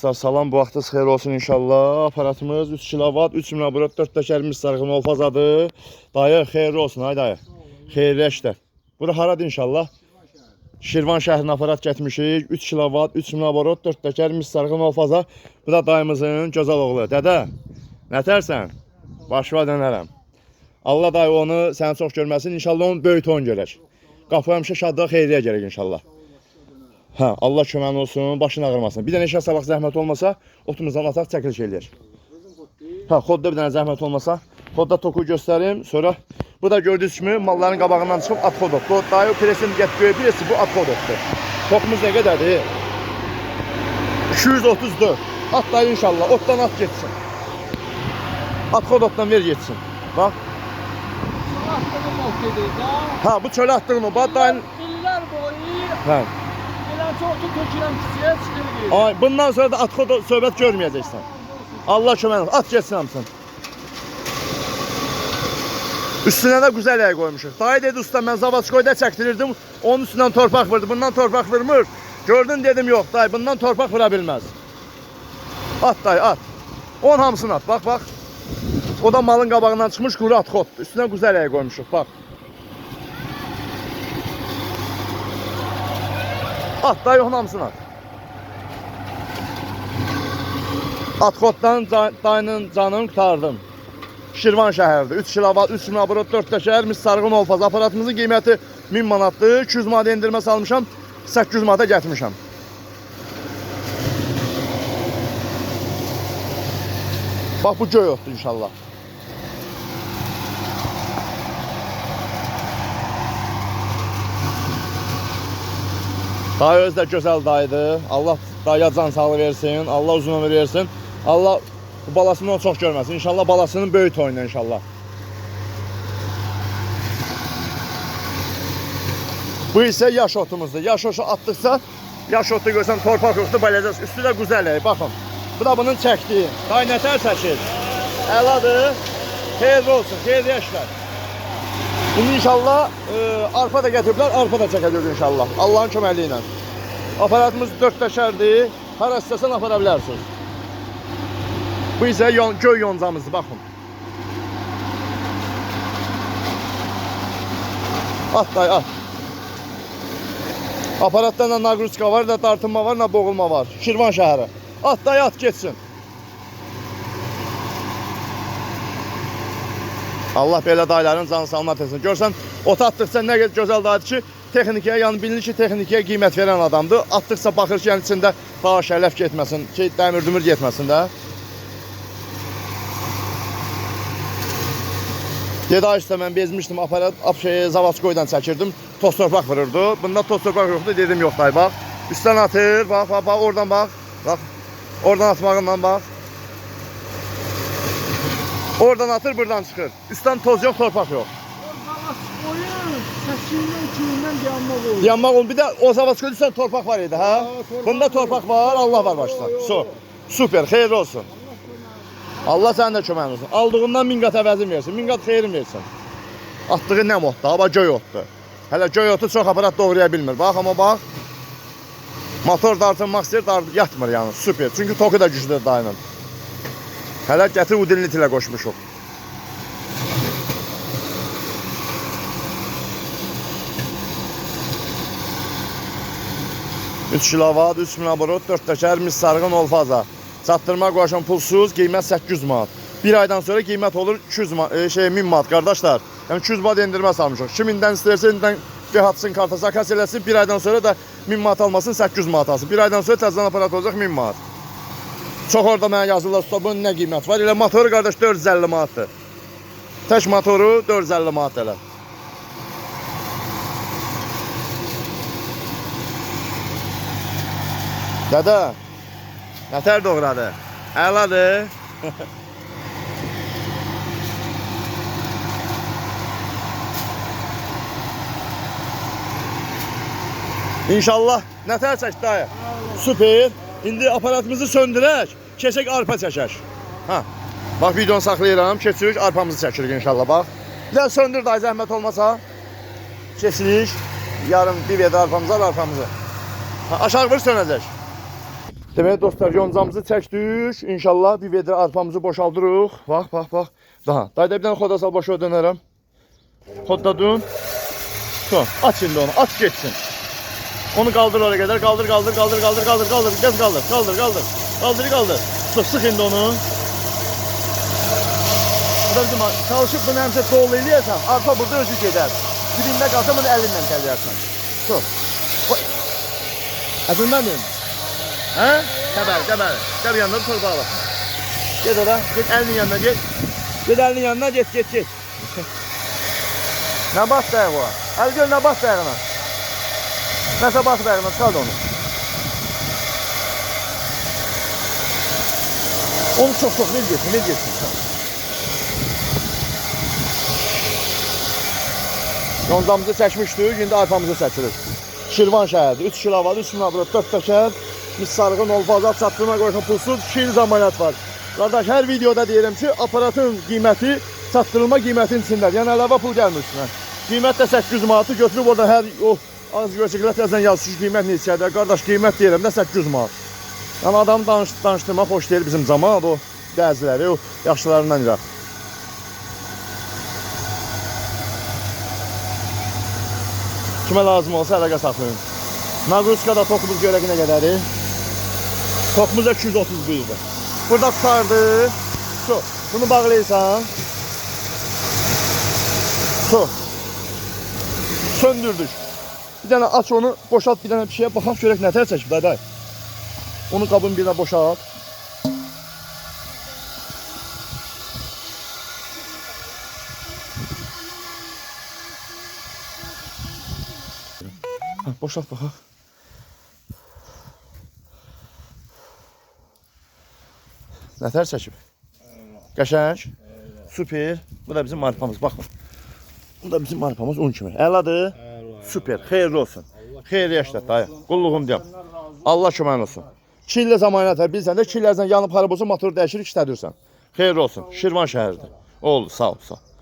Salam, bu vaxtınız xeyir olsun inşallah. Aparatımız 3 kilovat, 3 minabrat, 4 təkərimiz sarğın olfazadır. Dayı, xeyirli olsun, ay dayı. Xeyirli işlər. Bura haradır inşallah? Şirvan şəhrinə aparat getmişik. 3 kilovat, 3 minabrat, 4 təkərimiz sarğın olfaza. Bu da dayımızın gözəl oğlu. Dədə, nətərsən? Başva dönərəm. Allah dayı onu səni çox görməsin. İnşallah onu böyük ton görək. Qapı həmişə şadlıq, xeyriyə gələk inşallah. Hə, Allah köməyin olsun, başın ağrımasın. Bir dənə eşya sabaq zəhmət olmasa, otumuzdan ataq çəkiliş eləyir. Hə, kodda bir dənə zəhmət olmasa, kodda toku göstərim. Sonra, bu da gördüyünüz kimi malların qabağından çıxıb at kodot. Kod dayı, presini getiriyor, birisi bu at kodotdur. Tokumuz nə qədərdir? 234. At dayı inşallah, otdan at getsin. At kodotdan ver getsin. Bax. Ha, bu çölə atdığın o, bax dayın. İllər boyu. Hə. Çoxlu tökülən kişiyə çıxır. Ay, bundan sonra da at kodot söhbət görməyəcəksən. Allah kömək olsun. At getsin hamısın. Üstünə də güzel yer koymuşuq. Dayı dedi usta, mən Zavatskoyda çəkdirirdim. Onun üstündən torpaq vurdu. Bundan torpaq vurmur. Gördün dedim, yox dayı, bundan torpaq vura bilməz. At dayı, at. Onun hamısını at, bax, bax. O da malın qabağından çıxmış quru at koddur. Üstünə güzel yer koymuşuq, bax. At dayı, onun hamısını at. At koddan dayının canını qurtardım. Şirvan şəhərdir. 3 kilovat, 3 minabrat, 4 təkər, mis sarğın olfaz. Aparatımızın qiyməti 1000 manatdır. 200 manat endirmə salmışam, 800 manata gətirmişəm. Bax, bu göy otdur inşallah. Dayı özü də gözəl dayıdır. Allah dayıya can sağlığı versin. Allah uzun ömür versin. Allah bu balasını o çox görməsin. İnşallah balasının böyük toyunda inşallah. Bu isə yaş otumuzdur. Yaş otu atdıqsa, yaş otu görsən torpaq yoxdur, balacaq. Üstü də güzəllik, baxın. Bu da bunun çəkdiyi. Dayı nətər çəkir? Əladır. Xeyirli olsun, xeyirli yaşlar. Bunu inşallah arpa da getiriblər, arpa da çəkəcək inşallah. Allahın köməkliyi ilə. Aparatımız 4 təkərdir. Hara istəsən apara bilərsiniz. Bu isə göy yoncamızdır, baxın. At dayı, at. Aparatda da naqrutska var, da dartınma var, da boğulma var. Şirvan şəhəri. At dayı, at geçsin. Allah belə dayıların canı salamat etsin. Görsən, ot atdıqca nə gözəl dayıdır ki, texnikaya, yəni bilinir ki, texnikaya qiymət verən adamdır. Atdıqca baxır ki, yəni içində daha şərləf getməsin, ki, dəmir-dümür getməsin də. Dedi ay üstə, mən bezmişdim, aparat Zavatskoydan çəkirdim, toz torpaq vururdu. Bunda toz torpaq yoxdur, dedim yox dayı, bax. Üstdən atır, bax, bax, bax, oradan bax. Bax, oradan atmağından bax. Oradan atır, buradan çıxır. Üstdən toz yox, torpaq yox. Dayanmaq olur. Bir də o Zavatskoyda üstdən torpaq var idi, hə? Bunda torpaq var, Allah var başda. Super, xeyir olsun. Allah sənin də köməyin olsun. Aldığından 1000 qat əvəzin versin, 1000 qat xeyrin versin. Atdığı nə otdur? Hava göy otdur. Hələ göy otu çox aparat doğraya bilmir. Bax, amma bax. Motor dartınmaq istəyir, yatmır yəni. Super. Çünki toku da güclüdür dayının. Hələ gətir udinlit ilə qoşmuşuq. Üç kilovat, 3 minabrat, 4 təkər, mis sarğın olfaza. Çatdırma qoşan pulsuz, qiymət 800 manat. Bir aydan sonra qiymət olur 1000 manat, qardaşlar. Yəni 200 manat endirmə salmışıq. 2000-dən istəyirsə, indidən dehatsın karta zakas eləsin, bir aydan sonra da 1000 manat almasın, 800 manat alsın. Bir aydan sonra təzədən aparat olacaq 1000 manat. Çox orada mənə yazırlar, usta bunun nə qiymət var? Elə motoru qardaş 450 manatdır. Tək motoru 450 manat elə. Dədə, nətər doğradı? Əladır. İnşallah nətər çək dayı? Süper. İndi aparatımızı söndürək, keçək arpa çəkək. Hə. Bax videonu saxlayıram, keçirik arpamızı çəkirik inşallah bax. Bir də söndür dayı zəhmət olmasa. Keçirik. Yarım bir vedar arpamızı al arpamızı. Aşağı vur sönəcək. Demek dostlar, yoncamızı çəkdik. İnşallah bir vedrə arpamızı boşaldırıq. Bax, bax, bax. Daha. Dayda bir dənə xoda sal, boşa dönərəm. Xodladın. Son. Aç şimdi onu. Aç geçsin. Onu kaldır oraya kadar. Kaldır, kaldır, kaldır, kaldır, kaldır, kaldır. Biraz kaldır, kaldır, kaldır. Kaldır, kaldır. Sık şimdi onu. Bu da bizim çalışıp bunu hemse doğulu eləyərsən, arpa burada özü gedər. Dibində qalsa bunu əlinlə gələyərsən. Dur. Əzilmədin. Hə? Qəbəli, qəbəli. Qəbəli yanında bir torba alasın. Get ora, get əlinin yanına get. Get əlinin yanına get, get, get. Nə bas dayaq o? Əlgöl nə bas dayağına? Nəsə bas dayağına, çıxard onu. Onu çox ver getsin, ver getsin. Yoncamızı çəkmişdik, indi arpamızı çəkilir. Şirvan şəhərdir, 3 kilovat, 3 minabrat, 4 təkər. Mis sarğın, olfazat, çatdırma qoyuşun pulsuz, 2 il zamanət var. Qardaş, hər videoda deyirəm ki, aparatın qiyməti çatdırılma qiymətin içindədir. Yəni əlavə pul gəlmir üstünə. Qiymət də 800 manatı götürüb orada hər az göçəklər yazan yazsız qiymət neçədir. Qardaş, qiymət deyirəm də 800 manat. Yəni adamı danışdırmaq xoş deyil bizim zaman, o bəziləri, o yaxşılarından iraq. Kimə lazım olsa əlaqə saxlayın. Naqruskada tokumuz görək nə qədərir. Tokumuz 231'dir. Burada tutardı. Şu, bunu bağlayırsan. Şu. Söndürdük. Bir dənə aç onu, boşalt bir dənə bir şeye baxaq görək nətər çəkib day. Onu qabın birine boşalt. Boşalt baxaq. Nətər çəkib? Qəşəng. Süper. Bu da bizim arpamız. Baxın. Bu da bizim arpamız un kimi. Əladır. Süper. Xeyirli olsun. Xeyirli yaşlar dayı. Qulluğum deyəm. Allah kömək olsun. 2 illə zamanət var. Bilsən də 2 illərdən yanıb harab olsa motoru dəyişirik işlədirsən. Xeyirli olsun. Şirvan şəhəridir. Oğlu sağ ol. Sağ ol.